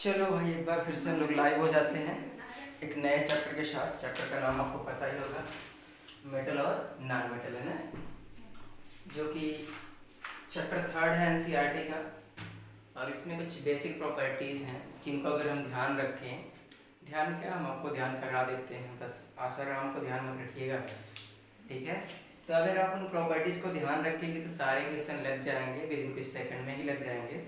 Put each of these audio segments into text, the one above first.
चलो भाई, एक बार फिर से हम लोग लाइव हो जाते हैं एक नए चैप्टर के साथ। चैप्टर का नाम आपको पता ही होगा, मेटल और नॉन मेटल, है ना, जो कि चैप्टर थर्ड है एनसीईआरटी का। और इसमें कुछ बेसिक प्रॉपर्टीज़ हैं जिनको अगर हम ध्यान रखें, ध्यान क्या, हम आपको ध्यान करा देते हैं, बस आसाराम को ध्यान मत रखिएगा बस, ठीक है। तो अगर आप उन प्रॉपर्टीज़ को ध्यान रखेंगे तो सारे क्वेश्चन लग जाएंगे, विद इन कुछ सेकंड में ही लग जाएंगे।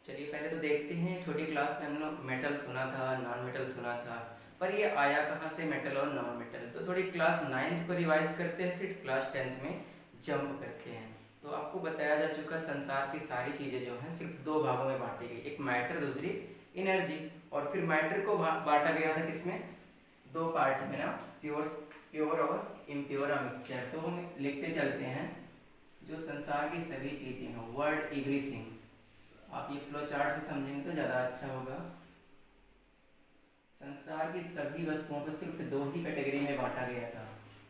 चलिए पहले तो देखते हैं, छोटी क्लास में हम लोग मेटल सुना था, नॉन मेटल सुना था, पर ये आया कहाँ से मेटल और नॉन मेटल। तो थोड़ी क्लास 9th को रिवाइज करते हैं, फिर क्लास 10th में जंप करते हैं। तो आपको बताया जा चुका, संसार की सारी चीज़ें जो हैं सिर्फ दो भागों में बांटी गई, एक मैटर, दूसरी एनर्जी। और फिर मैटर को बांटा गया था किसमें, दो पार्ट में ना, प्योर और इम्प्योर मिक्सचर। तो हम लिखते चलते हैं, जो संसार की सभी चीज़ें हैं, वर्ल्ड एवरीथिंग्स, आप ये फ्लो चार्ट से समझेंगे तो ज़्यादा अच्छा होगा। संसार की सभी वस्तुओं को सिर्फ दो ही कैटेगरी में बांटा गया था।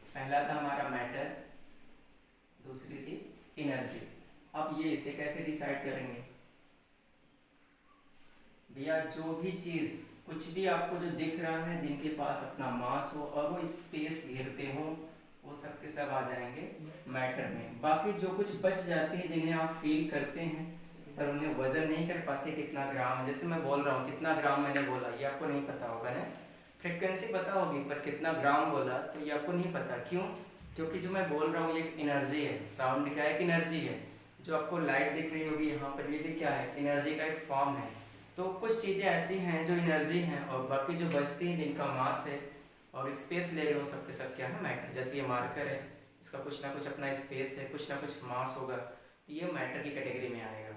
पहला था हमारा मैटर, दूसरी थी एनर्जी। अब ये इसे कैसे डिसाइड करेंगे भैया, जो भी चीज़, कुछ भी आपको जो दिख रहा है, जिनके पास अपना मास हो और वो स्पेस घेरते हो, वो सब के सब आ जाएंगे मैटर में। बाकी जो कुछ बच जाती है, जिन्हें आप फील करते हैं पर उन्हें वजन नहीं कर पाते, कितना ग्राम है, जैसे मैं बोल रहा हूँ कितना ग्राम मैंने बोला, ये आपको नहीं पता होगा ना। फ्रिक्वेंसी पता होगी पर कितना ग्राम बोला तो ये आपको नहीं पता। क्यों? क्योंकि जो मैं बोल रहा हूँ ये एक एनर्जी है। साउंड क्या है? एक एनर्जी है। जो आपको लाइट दिख रही होगी यहाँ पर, ये भी क्या है? एनर्जी का एक फॉर्म है। तो कुछ चीज़ें ऐसी हैं जो एनर्जी हैं, और बाकी जो बचती हैं जिनका मास है और स्पेस ले रहे हो, सब के सब क्या है? मैटर। जैसे ये मार्कर है, इसका कुछ ना कुछ अपना स्पेस है, कुछ ना कुछ मास होगा, तो ये मैटर की कैटेगरी में आएगा।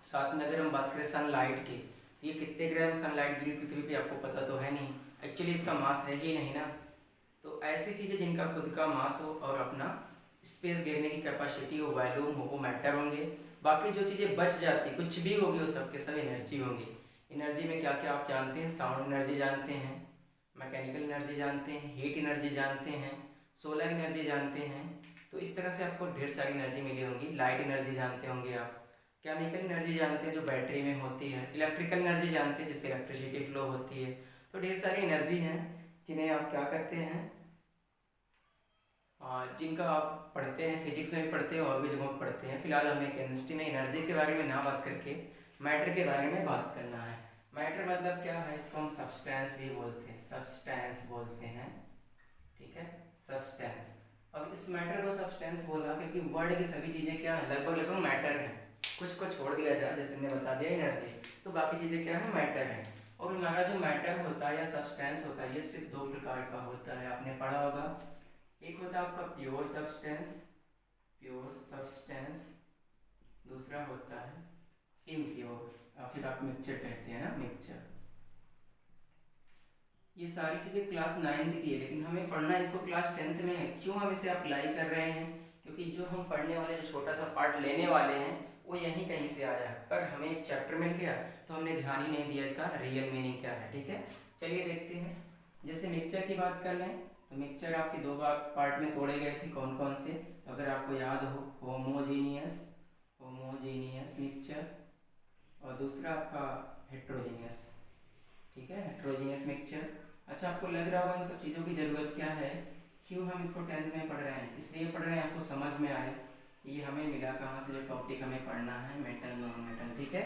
साथ में अगर हम बात करें सनलाइट की, तो ये कितने ग्राम सनलाइट गिरी पृथ्वी पे, आपको पता तो है नहीं, एक्चुअली इसका मास है ही नहीं ना। तो ऐसी चीज़ें जिनका खुद का मास हो और अपना स्पेस घेरने की कैपेसिटी हो, वॉल्यूम हो, वो मैटर होंगे। बाकी जो चीज़ें बच जाती, कुछ भी होगी, वो सब के सब एनर्जी होंगी। एनर्जी में क्या क्या आप जानते हैं? साउंड एनर्जी जानते हैं, मैकेनिकल एनर्जी जानते हैं, हीट एनर्जी जानते हैं, सोलर एनर्जी जानते हैं। तो इस तरह से आपको ढेर सारी एनर्जी मिली होंगी। लाइट एनर्जी जानते होंगे आप, केमिकल एनर्जी जानते हैं जो बैटरी में होती है, इलेक्ट्रिकल एनर्जी जानते हैं जिससे इलेक्ट्रिसिटी फ्लो होती है। तो ढेर सारी एनर्जी हैं जिन्हें आप क्या करते हैं, जिनका आप पढ़ते हैं, फिजिक्स में भी पढ़ते हैं और भी जगहों पर पढ़ते हैं। फिलहाल हमें केमिस्ट्री में एनर्जी के बारे में ना बात करके मैटर के बारे में बात करना है। मैटर मतलब क्या है? इसको हम सब्सटेंस भी बोलते हैं, सब्सटेंस बोलते हैं, ठीक है, सब्सटेंस। अब इस मैटर को सब्सटेंस बोला क्योंकि वर्ल्ड की सभी चीज़ें क्या है? लगभग लगभग मैटर है। कुछ को छोड़ दिया जाए, जैसे मैंने बता दिया एनर्जी, तो बाकी चीज़ें क्या है? मैटर है। और हमारा जो मैटर होता है या सब्सटेंस होता है, ये सिर्फ दो प्रकार का होता है, आपने पढ़ा होगा। एक होता है आपका प्योर सब्सटेंस, प्योर सब्सटेंस। दूसरा होता है इम्प्योर, फिर आप मिक्सचर कहते हैं ना, मिक्सचर। ये सारी चीज़ें क्लास 9th की है, लेकिन हमें पढ़ना इसको क्लास 10th में है। क्यों हम इसे अप्लाई कर रहे हैं? क्योंकि जो हम पढ़ने वाले, जो छोटा सा पार्ट लेने वाले हैं, वो यहीं कहीं से आया है। पर हमें एक चैप्टर मिल गया तो हमने ध्यान ही नहीं दिया इसका रियल मीनिंग क्या है, ठीक है। चलिए देखते हैं। जैसे मिक्सचर की बात कर लें तो मिक्सचर आपके दो पार्ट में तोड़े गए थे, कौन कौन से? तो अगर आपको याद हो, होमोजीनियस, होमोजीनियस मिक्सचर, और दूसरा आपका हेट्रोजीनियस, ठीक है, हेट्रोजीनियस मिक्सचर। अच्छा, आपको लग रहा होगा इन सब चीज़ों की ज़रूरत क्या है, क्यों हम इसको 10th में पढ़ रहे हैं? इसलिए पढ़ रहे हैं आपको समझ में आए ये हमें मिला कहाँ से, जो टॉपिक हमें पढ़ना है, मेटल नॉन मेटल, ठीक है,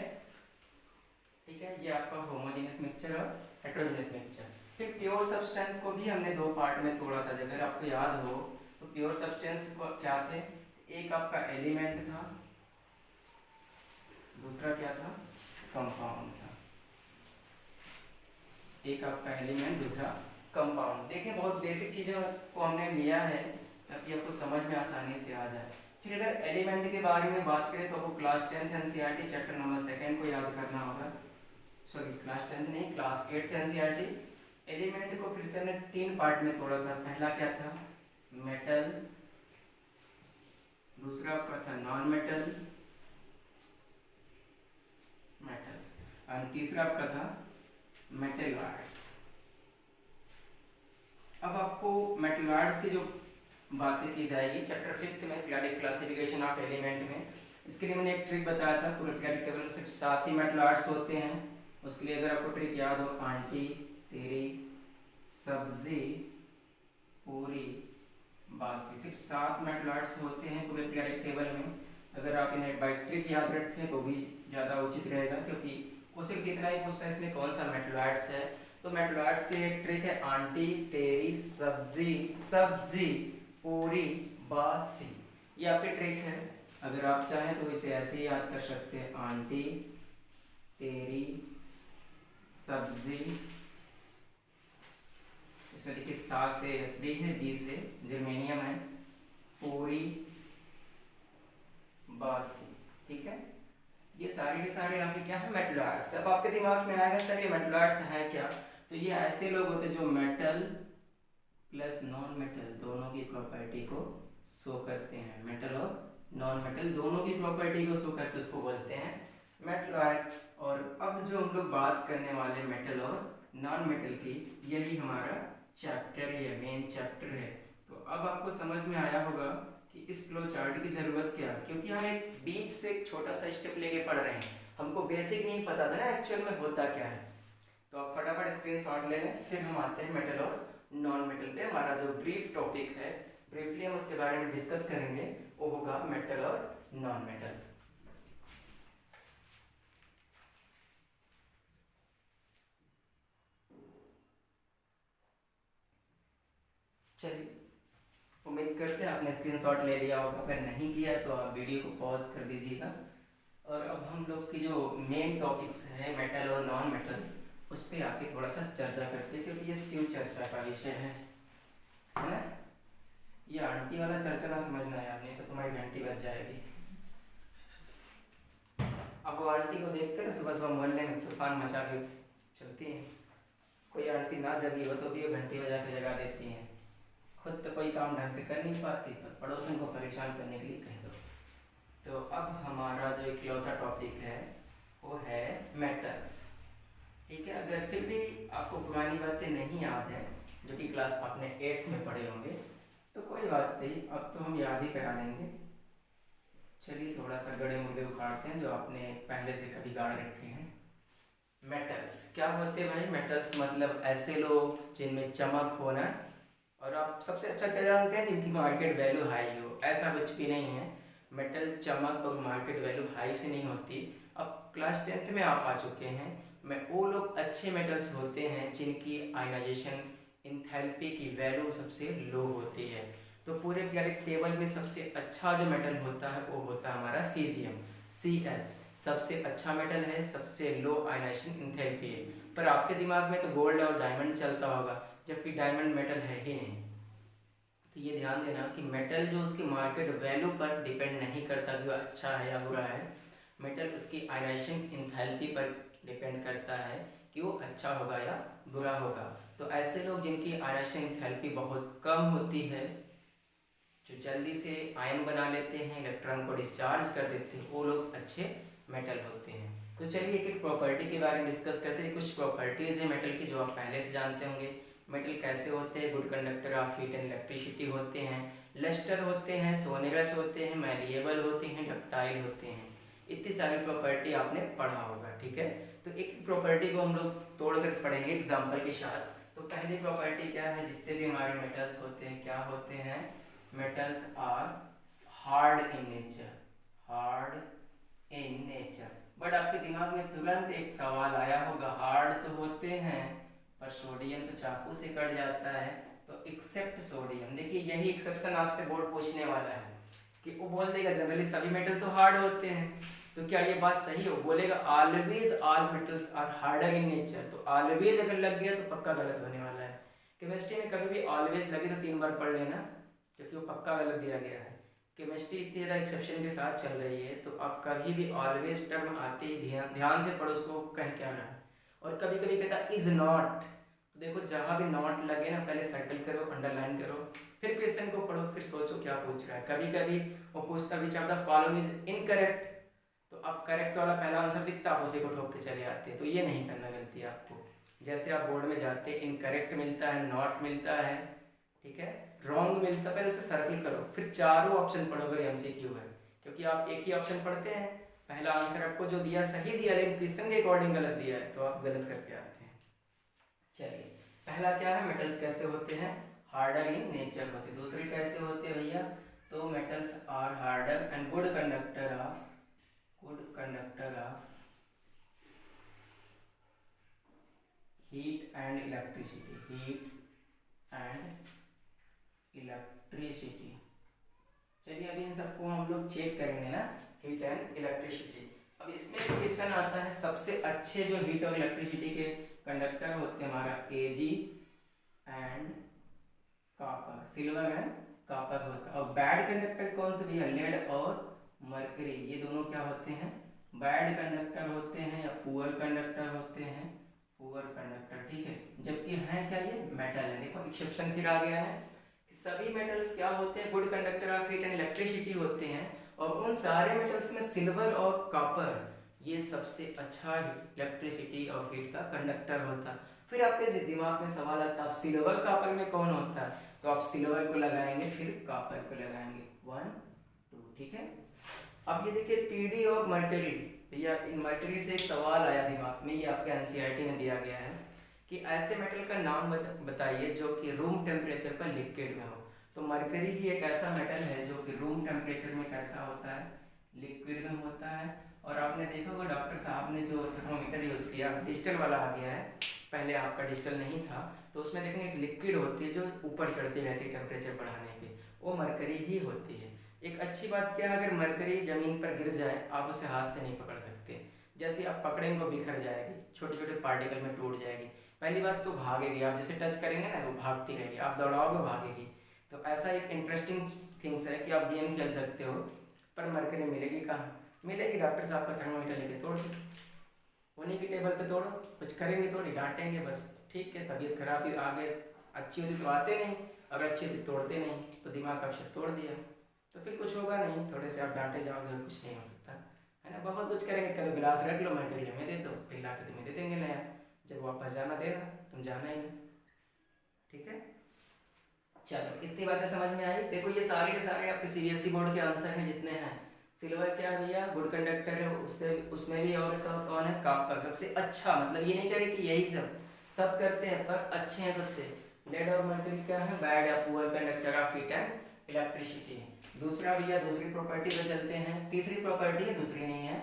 ठीक है। ये आपका होमोजेनियस मिक्सचर और हेट्रोजेनियस मिक्सचर। फिर प्योर सब्सटेंस को भी हमने दो पार्ट में तोड़ा था, अगर आपको याद हो तो। प्योर सब्सटेंस को क्या थे? एक आपका एलिमेंट था, दूसरा क्या था? कंपाउंड था। एक आपका एलिमेंट, दूसरा कंपाउंड। देखें, बहुत बेसिक चीज़ों को हमने लिया है ताकि आपको समझ में आसानी से आ जाए। फिर अगर एलिमेंट के बारे में बात करें तो आपको class 10th NCERT chapter number 2 को याद करना होगा। सॉरी, क्लास 10th नहीं, क्लास 8th एनसीईआरटी। एलिमेंट को फिर से हमने 3 पार्ट में तोड़ा था। पहला क्या था? मेटल, दूसरा आपका था नॉन मेटल, मेटल्स, और तीसरा आपका था मेटलॉइड्स। अब आपको मेटलॉइड्स की जो बातें की जाएगी चैप्टर 5th में, पीरियोडिक क्लासिफिकेशन ऑफ एलिमेंट में। इसके लिए मैंने एक ट्रिक बताया था, पूरे पीरियोडिक टेबल में सिर्फ 7 ही मेटलॉइड्स होते हैं। उसके लिए अगर आपको ट्रिक याद हो, आंटी तेरी सब्जी पूरी बासी, सिर्फ 7 मेथड्स होते हैं पूरे पीरियोडिक टेबल में। अगर आप इन्हें बाय ट्रिक याद रखें तो भी ज़्यादा उचित रहेगा, क्योंकि वो सिर्फ कितना ही पूछता है इसमें कौन सा मेथड्स है। तो मेथड्स की एक ट्रिक है, आंटी तेरी सब्जी सब्जी पूरी बासी, ये आपकी ट्रिक है। अगर आप चाहें तो इसे ऐसे ही याद कर सकते हैं, आंटी तेरी सब्जी, इसमें देखिए सा से एसडी है, जी से जर्मेनियम है, पूरी बासी, ठीक है। ये सारे के सारे आपके क्या है, मेटलॉइड्स। अब आपके दिमाग में आएगा सर ये मेटलॉइड्स है क्या, तो ये ऐसे लोग होते हैं जो मेटल प्लस नॉन मेटल दोनों की प्रॉपर्टी को शो करते हैं, मेटल और नॉन मेटल दोनों की प्रॉपर्टी को शो करते, उसको बोलते हैं मेटलॉइड। और अब जो हम लोग बात करने वाले मेटल और नॉन मेटल की, यही हमारा चैप्टर है, मेन चैप्टर है। तो अब आपको समझ में आया होगा कि इस फ्लो चार्ट की जरूरत क्या है, क्योंकि हम एक बीच से एक छोटा सा स्टेप लेके पढ़ रहे हैं, हमको बेसिक नहीं पता था ना एक्चुअल में होता क्या है। तो आप फटाफट स्क्रीनशॉट ले लें, फिर हम आते हैं मेटल और नॉन मेटल पे। हमारा जो ब्रीफ टॉपिक है, ब्रीफली हम उसके बारे में डिस्कस करेंगे, वो होगा मेटल और नॉन मेटल। चलिए, उम्मीद करते हैं आपने स्क्रीनशॉट ले लिया होगा, अगर नहीं किया तो आप वीडियो को पॉज कर दीजिएगा। और अब हम लोग की जो मेन टॉपिक्स है मेटल और नॉन मेटल्स, उस पर आके थोड़ा सा चर्चा करते हैं, क्योंकि ये शिव चर्चा का विषय है ना। ये आंटी वाला चर्चा ना समझना है आपने, तो तुम्हारी घंटी बज जाएगी। अब वो आंटी को देखते ना सुबह सुबह मोहल्ले में तूफान मचा के चलती हैं, कोई आंटी ना जगी हो तो भी वो घंटी बजा के जगा देती हैं। खुद तो कोई काम ढंग से कर नहीं पाती, पर पड़ोसन को परेशान करने के लिए कह दो। तो अब हमारा जो इकलौता टॉपिक है वो है मेटल्स, ठीक है। अगर फिर भी आपको पुरानी बातें नहीं याद है, जो कि क्लास आपने 8th में पढ़े होंगे, तो कोई बात नहीं, अब तो हम याद ही करा लेंगे। चलिए थोड़ा सा गड़े मुर्दे उखाड़ते हैं जो आपने पहले से कभी गाड़ रखे हैं। मेटल्स क्या होते हैं भाई? मेटल्स मतलब ऐसे लोग जिनमें चमक होना, और आप सबसे अच्छा क्या जानते हैं, जिनकी मार्केट वैल्यू हाई हो। ऐसा कुछ भी नहीं है, मेटल चमक और मार्केट वैल्यू हाई से नहीं होती। अब क्लास 10th में आप आ चुके हैं, मैं वो लोग अच्छे मेटल्स होते हैं जिनकी आयनाइजेशन इंथैल्पी की वैल्यू सबसे लो होती है। तो पूरे पीरियोडिक टेबल में सबसे अच्छा जो मेटल होता है वो होता है हमारा सीजियम, CS सबसे अच्छा मेटल है, सबसे लो आयनाइजेशन इंथैल्पी है। पर आपके दिमाग में तो गोल्ड और डायमंड चलता होगा, जबकि डायमंड मेटल है ही नहीं। तो ये ध्यान देना कि मेटल जो उसकी मार्केट वैल्यू पर डिपेंड नहीं करता कि वो अच्छा है या बुरा है, मेटल उसकी आयनाइजेशन इंथैल्पी पर डिपेंड करता है कि वो अच्छा होगा या बुरा होगा। तो ऐसे लोग जिनकी आयनाइजेशन इंथैल्पी बहुत कम होती है, जो जल्दी से आयन बना लेते हैं, इलेक्ट्रॉन को डिस्चार्ज कर देते हैं, वो लोग अच्छे मेटल होते हैं। तो चलिए एक एक प्रॉपर्टी के बारे में डिस्कस करते हैं। कुछ प्रॉपर्टीज है मेटल की जो आप पहले से जानते होंगे। मेटल कैसे होते हैं? Good conductor of heat and electricity होते हैं, लस्टर होते हैं, सोनेरस होते हैं, मैलिएबल होते हैं, डक्टाइल होते हैं। इतनी सारी प्रॉपर्टी आपने पढ़ा होगा, ठीक है। तो एक प्रॉपर्टी को हम लोग तोड़ कर पढ़ेंगे एग्जाम्पल के साथ। तो पहली प्रॉपर्टी क्या है? जितने भी हमारे मेटल्स होते हैं क्या होते हैं? Metals are hard in nature, hard in nature. But आपके दिमाग में तुरंत एक सवाल आया होगा, हार्ड तो होते हैं पर सोडियम तो चाकू से कट जाता है, तो एक्सेप्ट सोडियम। देखिए यही एक्सेप्शन आपसे बोर्ड पूछने वाला है कि वो बोल देगा जनरली सभी मेटल तो हार्ड होते हैं, तो क्या ये बात सही हो? बोलेगा always all metals are harder in nature, तो ऑलवेज अगर लग गया तो पक्का गलत होने वाला है। केमिस्ट्री में कभी भी ऑलवेज लगे तो 3 बार पढ़ लेना, क्योंकि वो पक्का गलत दिया गया है। केमिस्ट्री इतनी ज़्यादा एक्सेप्शन के साथ चल रही है, तो आप कभी भी ऑलवेज टर्म आते ही ध्यान से पढ़ो उसको कह क्या रहा है। और कभी कभी कहता इज नॉट, तो देखो जहाँ भी नॉट लगे ना पहले सर्कल करो, अंडरलाइन करो, फिर क्वेश्चन को पढ़ो, फिर सोचो क्या पूछ रहा है। कभी कभी वो पूछता which of the following is incorrect, तो आप करेक्ट वाला पहला आंसर दिखता आप उसी को ठोक के चले आते हैं। तो ये नहीं करना गलती आपको। जैसे आप बोर्ड में जाते हैं, इनकरेक्ट मिलता है, नॉट मिलता है, ठीक है, रॉन्ग मिलता है, पहले उसे सर्कल करो, फिर चारों ऑप्शन पढ़ो अगर MCQ है, क्योंकि आप एक ही ऑप्शन पढ़ते हैं पहला आंसर आपको जो दिया सही दिया, लेकिन क्वेश्चन के अकॉर्डिंग गलत दिया है, तो आप गलत करके आते हैं। चलिए, पहला क्या है, मेटल्स कैसे होते हैं, हार्डर इन नेचर होते हैं। दूसरे कैसे होते हैं भैया, तो metals are harder and good conductor of heat and electricity. चलिए अभी इन सबको हम लोग चेक करेंगे ना, हीट एंड इलेक्ट्रिसिटी। अब इसमें क्वेश्चन आता है सबसे अच्छे जो हीट और इलेक्ट्रिसिटी के कंडक्टर होते हैं हमारा Ag and copper, silver and copper होता है। और बैड कंडक्टर कौन से भैया, लेड और मरकरी, ये दोनों क्या होते हैं, बैड कंडक्टर होते हैं या पुअर कंडक्टर होते हैं, पुअर कंडक्टर, ठीक है। जबकि है क्या, ये मेटल है। देखो एक्सेप्शन फिर आ गया है, सभी मेटल्स क्या होते हैं, good conductor of heat and electricity होते हैं। और उन सारे मेटल्स में सिल्वर और कॉपर ये सबसे अच्छा इलेक्ट्रिसिटी और हीट का कंडक्टर होता है। फिर आपके दिमाग में सवाल आता है, सिल्वर कॉपर में कौन होता है, तो आप सिल्वर को लगाएंगे फिर कॉपर को लगाएंगे, 1 2, ठीक है। अब ये देखिए पीडी और मर्करी, भैया इन मर्करी से एक सवाल आया दिमाग में, ये आपके एनसीईआरटी में दिया गया है कि ऐसे मेटल का नाम बताइए जो कि रूम टेम्परेचर पर लिक्विड में हो। तो मरकरी ही एक ऐसा मेटल है जो कि रूम टेम्परेचर में कैसा होता है, लिक्विड में होता है। और आपने देखा होगा डॉक्टर साहब ने जो थर्मोमीटर यूज़ किया, डिजिटल वाला आ गया है, पहले आपका डिजिटल नहीं था, तो उसमें देखेंगे एक लिक्विड होती है जो ऊपर चढ़ती रहती है टेम्परेचर बढ़ाने के, वो मरकरी ही होती है। एक अच्छी बात क्या है, अगर मरकरी ज़मीन पर गिर जाए आप उसे हाथ से नहीं पकड़ सकते, जैसे आप पकड़ेंगे वो बिखर जाएगी, छोटे छोटे पार्टिकल में टूट जाएगी। पहली बात तो भागेगी, आप जैसे टच करेंगे ना वो भागती रहेगी, आप दौड़ाओगे भागेगी। तो ऐसा एक इंटरेस्टिंग थिंग्स है कि आप गेम खेल सकते हो, पर मरकरी मिलेगी कहाँ, मिलेगी डॉक्टर साहब का थर्मोमीटर लेके तोड़ दो, उन्हीं की टेबल पे तोड़ो, कुछ करेंगे तो नहीं, डांटेंगे बस, ठीक है। तबीयत खराब थी आगे अच्छी होती तो आते नहीं, अगर अच्छी होती तोड़ते नहीं, तो दिमाग का अवसर तोड़ दिया तो फिर कुछ होगा नहीं, थोड़े से आप डांटे जाओगे और कुछ नहीं हो सकता है ना। बहुत कुछ करेंगे, कभी गिलास रख लो, मैं कभी हमें दे दो, फिर ला के तुम्हें दे देंगे नया, जब वापस जाना देना, तुम जाना ही नहीं, ठीक है। चलो इतनी बातें समझ में आई। देखो ये सारे के सारे आपके सीबीएसई बोर्ड के आंसर हैं जितने हैं। सिल्वर क्या है भैया, गुड कंडक्टर है, उससे उसमें भी और कौन है, कॉपर सबसे अच्छा, मतलब ये नहीं कहे कि यही सब करते हैं, पर अच्छे हैं सबसे। लेड और मर्क्यूरी क्या है, बैड या poor conductor of heat and electricity है। दूसरा भैया दूसरी प्रॉपर्टी पे चलते हैं, तीसरी प्रॉपर्टी है, दूसरी नहीं है,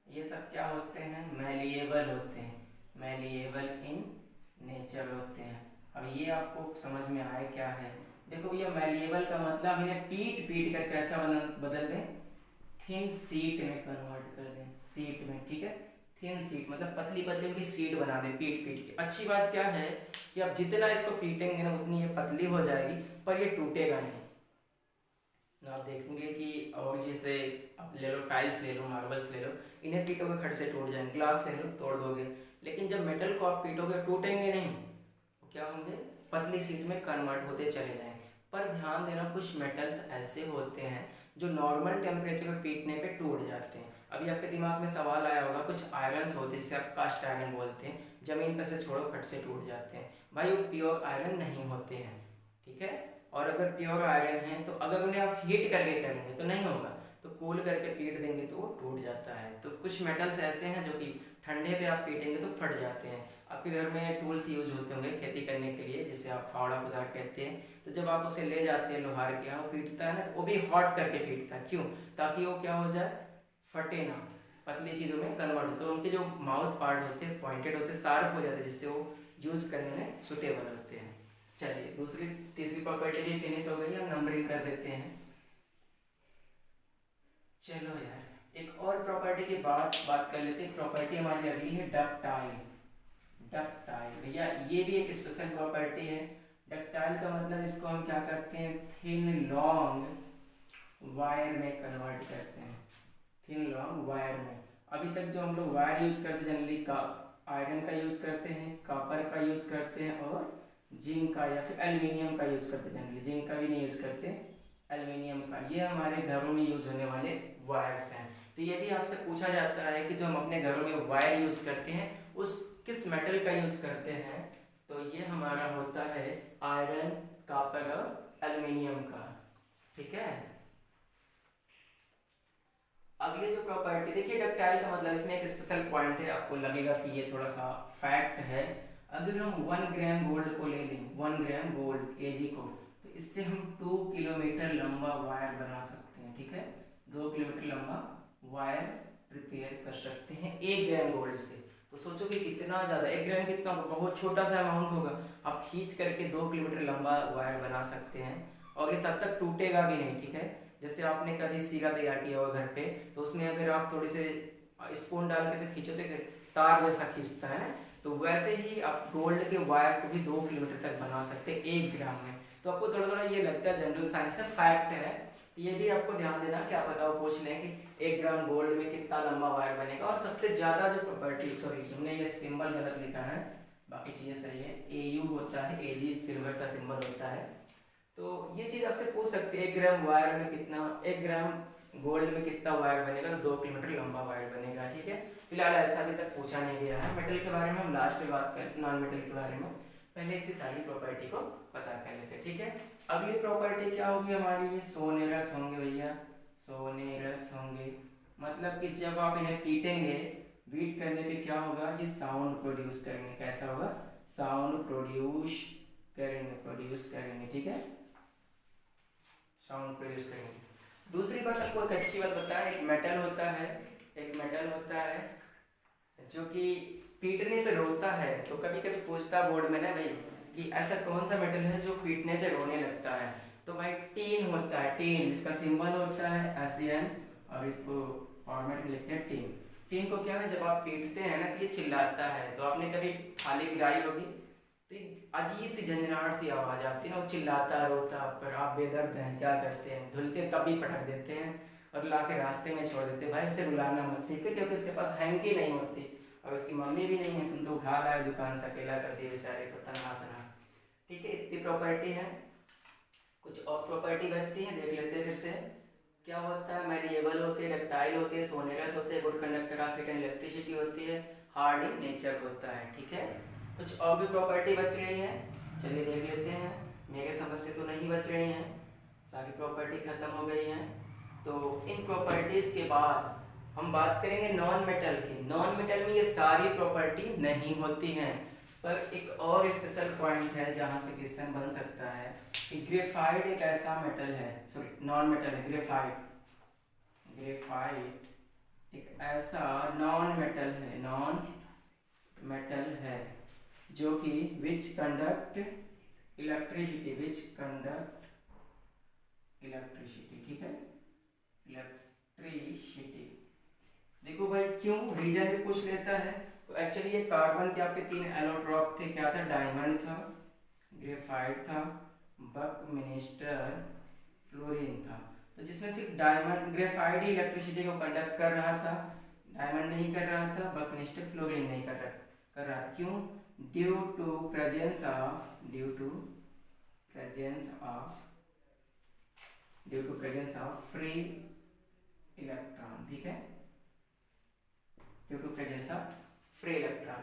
ये सब क्या होते हैं, मैलिएबल होते हैं, मैलिएबल इन नेचर होते हैं। अब ये आपको समझ में आए क्या है, देखो भैया मैलिएबल का मतलब इन्हें पीट पीट कर कैसा बदल दें, थिन सीट में कन्वर्ट कर दें, सीट में, ठीक है। थिन सीट मतलब पतली पतली उनकी सीट बना दें पीट पीट के। अच्छी बात क्या है कि आप जितना इसको पीटेंगे ना उतनी ये पतली हो जाएगी, पर ये टूटेगा नहीं। आप देखेंगे कि और जैसे आप ले लो टाइल्स ले लो, मार्बल्स ले लो, इन्हें पीटोगे खट से टूट जाएंगे, ग्लास ले लो तोड़ दोगे, लेकिन जब मेटल को आप पीटोगे टूटेंगे नहीं, वो क्या होंगे, पतली सीट में कन्वर्ट होते चले जाएंगे। पर ध्यान देना कुछ मेटल्स ऐसे होते हैं जो नॉर्मल टेम्परेचर में पीटने पे टूट जाते हैं। अभी आपके दिमाग में सवाल आया होगा, कुछ आयरन्स होते हैं जिसे आप कास्ट आयरन बोलते हैं, जमीन पर से छोड़ो खट से टूट जाते हैं, भाई वो प्योर आयरन नहीं होते हैं, ठीक है। और अगर प्योर आयरन है तो अगर उन्हें आप हीट करके करेंगे तो नहीं होगा, तो कूल करके पीट देंगे तो वो टूट जाता है। तो कुछ मेटल्स ऐसे हैं जो कि ठंडे पे आप पीटेंगे तो फट जाते हैं। आपके घर में टूल्स यूज होते होंगे खेती करने के लिए, जिसे आप फावड़ा कुदार कहते हैं, तो जब आप उसे ले जाते हैं लोहार के यहाँ, वो पीटता है ना, तो वो भी हॉट करके पीटता है, क्यों, ताकि वो क्या हो जाए, फटे ना, पतली चीज़ों में कन्वर्ट हो, तो उनके जो माउथ पार्ट होते हैं पॉइंटेड होते हैं, शार्प हो जाते हैं, जिससे वो यूज करने में सुटेबल होते हैं। चलिए दूसरी तीसरी प्रॉपर्टी भी फिनिश हो गई, हम नंबरिंग कर देते हैं। चलो यार एक और प्रॉपर्टी की बात कर लेते हैं। प्रॉपर्टी हमारी अगली है डक्टाइल। डक्टाइल भैया ये भी एक स्पेशल प्रॉपर्टी है। डक्टाइल का मतलब इसको हम क्या करते हैं, थिन लॉन्ग वायर में कन्वर्ट करते हैं, थिन लॉन्ग वायर में। अभी तक जो हम लोग वायर यूज करते हैं जनरली का आयरन का यूज करते हैं, कॉपर का यूज करते हैं और जिंक का या फिर एल्युमिनियम का यूज करते हैं, जनरली जिंक का भी नहीं यूज करते, एल्युमिनियम का। ये हमारे घरों में यूज होने वाले वायर्स हैं। तो ये भी आपसे पूछा जाता है कि जो हम अपने घरों में वायर यूज करते हैं उस किस मेटल का यूज करते हैं, तो ये हमारा होता है आयरन, कॉपर और एल्युमिनियम का, ठीक है। अगली जो प्रॉपर्टी देखिए, डक्टाइल का मतलब इसमें एक स्पेशल पॉइंट है, आपको लगेगा कि ये थोड़ा सा फैक्ट है। अगर हम 1 ग्राम गोल्ड को ले लें, 1 ग्राम गोल्ड एजी को, तो इससे हम 2 किलोमीटर लंबा वायर बना सकते हैं, ठीक है। 2 किलोमीटर लंबा वायर प्रिपेयर कर सकते हैं 1 ग्राम गोल्ड से। तो सोचो कि कितना ज़्यादा, 1 ग्राम कितना, बहुत छोटा सा अमाउंट होगा। आप खींच करके 2 किलोमीटर लंबा वायर बना सकते हैं, और ये तब तक टूटेगा भी नहीं, ठीक है। जैसे आपने कभी सीगा तैयार किया होगा घर पे, तो उसमें अगर आप थोड़े से स्पून डाल के से खींचो तो तार जैसा खींचता है ना, तो वैसे ही आप गोल्ड के वायर को भी 2 किलोमीटर तक बना सकते हैं 1 ग्राम में। तो आपको थोड़ा थोड़ा ये लगता है जनरल साइंस है, फैक्ट है, तो ये भी आपको ध्यान देना, क्या पता वो पूछ लें कि 1 ग्राम गोल्ड में कितना लंबा वायर बनेगा। और सबसे ज्यादा जो प्रॉपर्टी, सॉरी हमने ये सिंबल गलत लिखा है, बाकी चीजें सही है, AU होता है, AG सिल्वर का सिंबल होता है। तो ये चीज आपसे पूछ सकते हैं 1 ग्राम वायर में कितना, 1 ग्राम गोल्ड में कितना वायर बनेगा, तो 2 किलोमीटर लंबा वायर बनेगा, ठीक है। फिलहाल ऐसा अभी तक पूछा नहीं गया है। मेटल के बारे में हम लास्ट में बात करें, नॉन मेटल के बारे में, पहले इसकी सारी प्रॉपर्टी को पता कर लेते हैं, ठीक है। अगली प्रॉपर्टी क्या होगी हमारी, ये सोनेरस होंगे भैया, सोनेरस होंगे। मतलब कि जब आप इन्हें पीटेंगे, बीट करने पे क्या होगा, ये साउंड प्रोड्यूस करेंगे। कैसा होगा, साउंड प्रोड्यूस करेंगे, ठीक है, साउंड प्रोड्यूस करेंगे। दूसरी बात आपको एक अच्छी बात बताएं, एक मेटल होता है जो कि पीटने पे रोता है। तो कभी कभी पूछता बोर्ड में ना भाई कि ऐसा कौन सा मेटल है जो पीटने पे रोने लगता है, तो भाई टीन होता है, टीन, इसका सिंबल होता है SN, और इसको फॉर्मेट में लिखते हैं टीन। टीन को क्या है, जब आप पीटते हैं ना तो ये चिल्लाता है। तो आपने कभी थाली गिराई होगी तो अजीब सी झंझनाहट सी आवाज आती है ना, वो चिल्लाता रोता, पर आप बेदर्द हैं, क्या करते हैं, धुलते तब भी पटक देते हैं और ला के रास्ते में छोड़ देते हैं। भाई उसे रुलाना मत, ठीक है, क्योंकि उसके पास हैंकी नहीं होती और उसकी मम्मी भी नहीं है, तुम तो उठा लाए दुकान से, अकेला कर दिए बेचारे को तनहा तनहा, ठीक है। इतनी प्रॉपर्टी है। कुछ और प्रॉपर्टी बचती है, देख लेते हैं फिर से। क्या होता है, मैलिएबल होते हैं, डक्टाइल होते हैं, सोनेरस होते हैं, good conductor of heat and electricity होती है, हार्ड इन नेचर होता है, ठीक है। कुछ और भी प्रॉपर्टी बच रही है, चलिए देख लेते हैं। मेरे समझ से तो नहीं बच रही हैं, सारी प्रॉपर्टी खत्म हो गई हैं। तो इन प्रॉपर्टीज के बाद हम बात करेंगे नॉन मेटल की। नॉन मेटल में ये सारी प्रॉपर्टी नहीं होती हैं, पर एक और स्पेशल पॉइंट है जहां से क्वेश्चन बन सकता है कि ग्रेफाइट एक ऐसा मेटल है, सॉरी नॉन मेटल है, ग्रेफाइट एक ऐसा नॉन मेटल है जो कि विच कंडक्ट इलेक्ट्रिसिटी, ठीक है, इलेक्ट्रिसिटी। देखो भाई क्यों, रीजन भी पूछ लेता है। तो एक्चुअली ये कार्बन के आपके 3 एलोट्रॉप थे, क्या था, डायमंड था, ग्रेफाइट था, बकमिनिस्टर, फ्लोरीन था। तो जिसमें सिर्फ डायमंड, ग्रेफाइट ही इलेक्ट्रिसिटी को कंडक्ट कर रहा था, डायमंड नहीं कर रहा था, बकमिनिस्टर, फ्लोरीन नहीं कर रहा था। क्यों, due to presence of free electron, ठीक है, due to presence of free electron.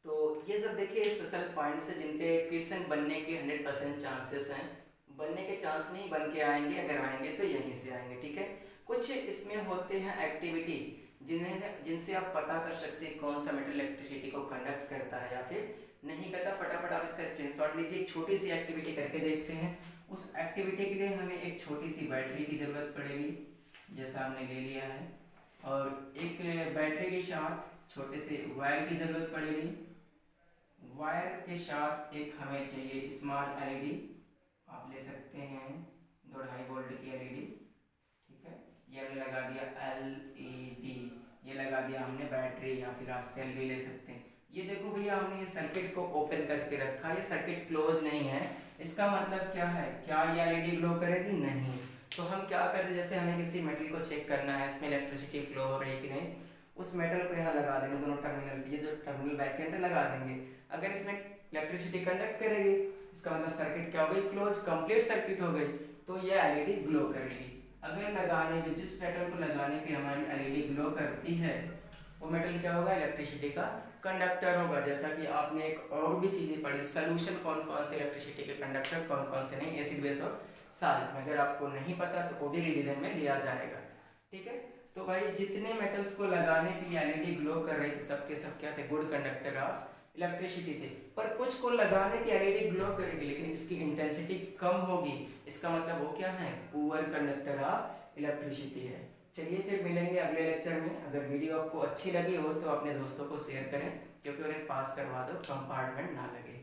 तो ये सब देखिए स्पेशल पॉइंट्स है जिनके क्वेश्चन बनने के 100% चांसेस हैं। बनने के चांस नहीं, बन के आएंगे, अगर आएंगे तो यहीं से आएंगे, ठीक है। कुछ इसमें होते हैं एक्टिविटी जिनसे आप पता कर सकते हैं कौन सा मेटल इलेक्ट्रिसिटी को कंडक्ट करता है या फिर नहीं करता। फटाफट आप इसका स्क्रीनशॉट लीजिए, एक छोटी सी एक्टिविटी करके देखते हैं। उस एक्टिविटी के लिए हमें एक छोटी सी बैटरी की ज़रूरत पड़ेगी, जैसा हमने ले लिया है, और एक बैटरी के साथ छोटे से वायर की ज़रूरत पड़ेगी। वायर के साथ एक हमें चाहिए स्मॉल LED, आप ले सकते हैं 2.5 वोल्ट की LED, ठीक है। ये हमने लगा दिया LED, ये लगा दिया हमने बैटरी, या फिर आप सेल भी ले सकते हैं। ये देखो भैया हमने ये सर्किट को ओपन करके रखा, ये सर्किट क्लोज नहीं है। इसका मतलब क्या है, क्या ये LED ग्लो करेगी, नहीं। तो हम क्या करें, जैसे हमें किसी मेटल को चेक करना है इसमें इलेक्ट्रिसिटी फ्लो हो रही है कि नहीं, उस मेटल को यहाँ लगा देंगे, दोनों टर्मिनल पे, ये जो टर्मिनल बैक एंड लगा देंगे। अगर इसमें इलेक्ट्रिसिटी कंडक्ट करेगी, इसका मतलब सर्किट क्या हो गई, क्लोज, कंप्लीट सर्किट हो गई, तो ये LED ग्लो करेगी। अगर लगाने पे, जिस मेटल को लगाने पे हमारी LED ग्लो करती है, वो मेटल क्या होगा, इलेक्ट्रिसिटी का कंडक्टर होगा। जैसा कि आपने एक और भी चीजें पढ़ी, सोल्यूशन कौन कौन से इलेक्ट्रिसिटी के कंडक्टर, कौन कौन से नहीं, एसिड बेस और साल्ट में। अगर आपको नहीं पता तो वो भी रिवीजन में लिया जाएगा। ठीक है। तो भाई जितने मेटल्स को लगाने पे एलईडी ग्लो कर रही थी सबके सब क्या थे, गुड कंडक्टर ऑफ इलेक्ट्रिसिटी थे। पर कुछ को लगाने पे एलईडी ग्लो करेगी लेकिन इसकी इंटेंसिटी कम होगी, इसका मतलब वो क्या है, पुअर कंडक्टर ऑफ इलेक्ट्रिसिटी है। चलिए फिर मिलेंगे अगले लेक्चर में। अगर वीडियो आपको अच्छी लगी हो तो अपने दोस्तों को शेयर करें, क्योंकि उन्हें पास करवा दो, कंपार्टमेंट ना लगे।